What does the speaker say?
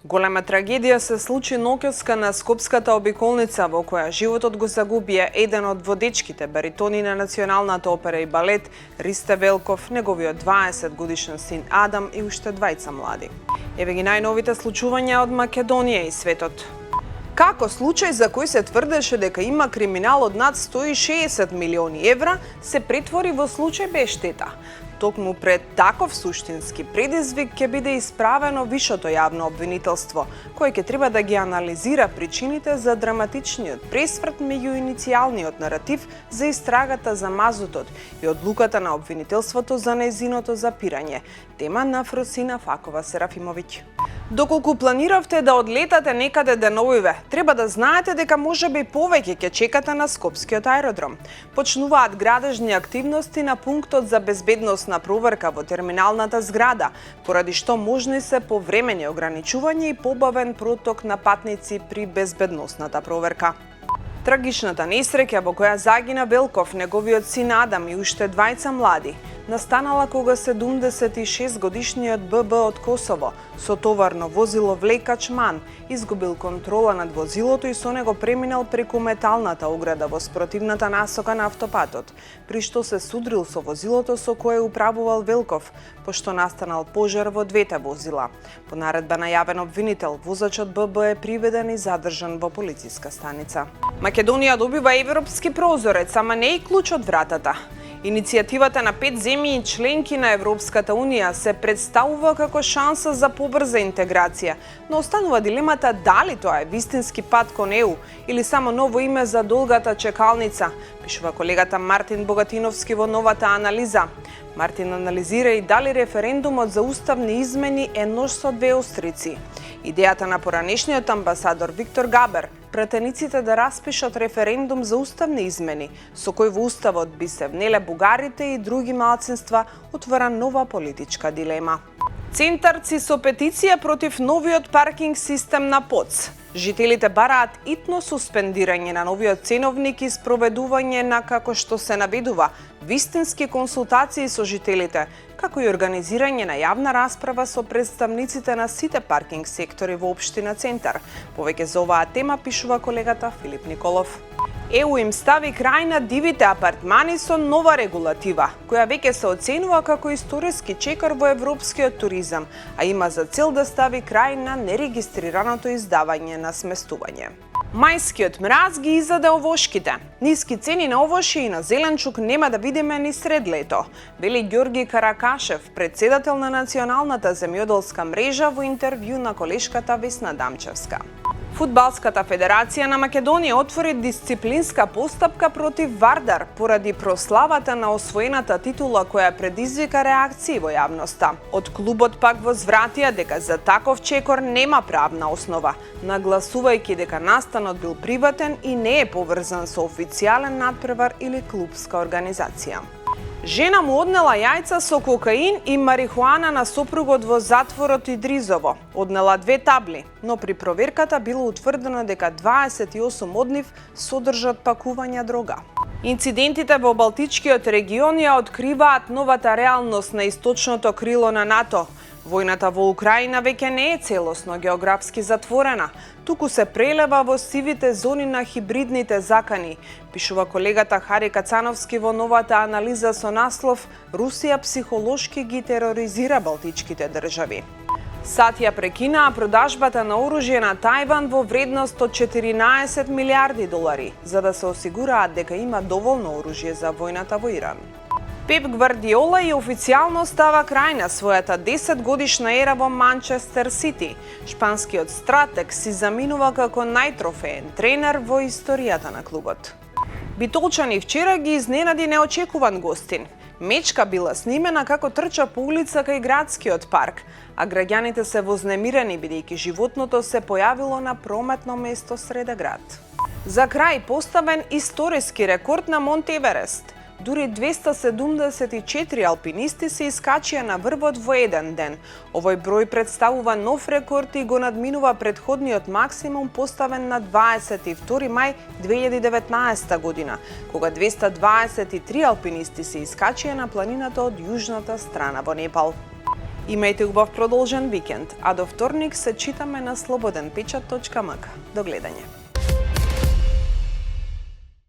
Голема трагедија се случи ноќеска на Скопската обиколница, во која животот го загубија еден од водечките баритони на Националната опера и балет Ристе Велков, неговиот 20-годишен син Адам и уште двајца млади. Еве ги најновите случувања од Македонија и светот. Како случај за кој се тврдеше дека има криминал од над 160 милиони евра, се претвори во случај без штета. Токму пред таков суштински предизвик ќе биде исправено вишото јавно обвинителство, кој ќе треба да ги анализира причините за драматичниот пресврт меѓу иницијалниот наратив за истрагата за мазутот и одлуката на обвинителството за нејзиното запирање. Тема на Фросина Факова Серафимовиќ. Доколку планиравте да одлетате некаде деновиве, треба да знаете дека можеби повеќе ќе чекате на Скопскиот аеродром. Почнуваат градежни активности на пунктот за безбедносна проверка во терминалната зграда, поради што можни се повремени ограничувања и побавен проток на патници при безбедносната проверка. Трагичната несреќа во која загина Велков, неговиот син Адам и уште двајца млади, настанала кога 76-годишниот ББ од Косово со товарно возило влекач МАН изгубил контрола над возилото и со него преминал преку металната ограда во спротивната насока на автопатот, при што се судрил со возилото со кое управувал Велков, пошто настанал пожар во двете возила. По наредба на јавен обвинител, возачот ББ е приведен и задржан во полициска станица. Македонија добива европски прозорец, ама не и клуч од вратата. Иницијативата на 5 земји и членки на Европската Унија се представува како шанса за побрза интеграција, но останува дилемата дали тоа е вистински пат кон ЕУ или само ново име за долгата чекалница, пишува колегата Мартин Богатиновски во новата анализа. Мартин анализира и дали референдумот за уставни измени е нож со две острици. Идејата на поранешниот амбасадор Виктор Габер, пратениците да распишат референдум за уставни измени, со кој во уставот би се внеле бугарите и други малцинства, отвара нова политичка дилема. Центарци со петиција против новиот паркинг систем на ПОЦ. Жителите бараат итно суспендирање на новиот ценовник и спроведување на, како што се наведува, вистински консултации со жителите, како и организирање на јавна расправа со представниците на сите паркинг сектори во општина Центар. Повеќе за оваа тема пишува колегата Филип Николов. ЕУ им стави крај на дивите апартмани со нова регулатива, која веќе се оценува како историски чекор во европскиот туризам, а има за цел да стави крај на нерегистрираното издавање на сместување. Мајскиот мраз ги изаде овошките. Ниски цени на овошје и на зеленчук нема да видиме ни сред лето, вели Ѓорги Каракашев, председател на Националната земјоделска мрежа во интервју на колешката Весна Дамчевска. Фудбалската федерација на Македонија отвори дисциплинска постапка против Вардар поради прославата на освоената титула која предизвика реакции во јавноста. Од клубот пак возвратија дека за таков чекор нема правна основа, нагласувајќи дека настанот бил приватен и не е поврзан со официјален надпревар или клубска организација. Жена му однела јајца со кокаин и марихуана на сопругот во затворот Идризово. Однела 2 табли, но при проверката било утврдено дека 28 од нив содржат пакувања дрога. Инцидентите во Балтичкиот регион ја откриваат новата реалност на источното крило на НАТО. Војната во Украина веќе не е целосно географски затворена, туку се прелева во сивите зони на хибридните закани, пишува колегата Хари Кацановски во новата анализа со наслов «Русија психолошки ги тероризира балтичките држави». САД ја прекинаа продажбата на оружје на Тајван во вредност од 14 милиарди долари, за да се осигураат дека има доволно оружје за војната во Иран. Пеп Гвардиола и официјално става крај на својата 10-годишна ера во Манчестер Сити. Шпанскиот стратег си заминува како најтрофеен тренер во историјата на клубот. Битолчани вчера ги изненади неочекуван гостин. Мечка била снимена како трча по улица кај градскиот парк, а граѓаните се вознемирени бидејќи животното се појавило на прометно место среде град. За крај поставен историски рекорд на Монт Еверест. Дури 274 алпинисти се искачија на врвот во еден ден. Овој број представува нов рекорд и го надминува претходниот максимум поставен на 22 мај 2019 година, кога 223 алпинисти се искачија на планината од јужната страна во Непал. Имајте убав продолжен викенд, а до вторник се читаме на slobodnpečat.mk. До гледање.